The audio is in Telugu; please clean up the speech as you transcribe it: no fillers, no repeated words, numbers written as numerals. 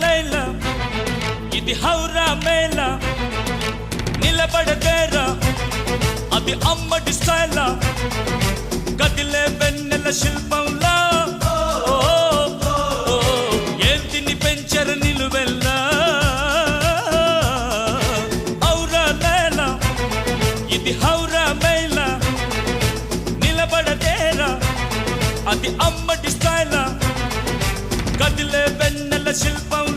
లైలా ఇది హౌరా మేళ నిలబడదేరా అది అమ్మడి స్టైలా కదిలే వెన్నెల శిల్పంలా ఏంటిని పెంచర నిలువెల్లా ఔరా లైలా ఇది హౌరా మేళ నిలబడదేరా అది అమ్మడి స్టైలా కదిలే వెన్నెల శిల్పం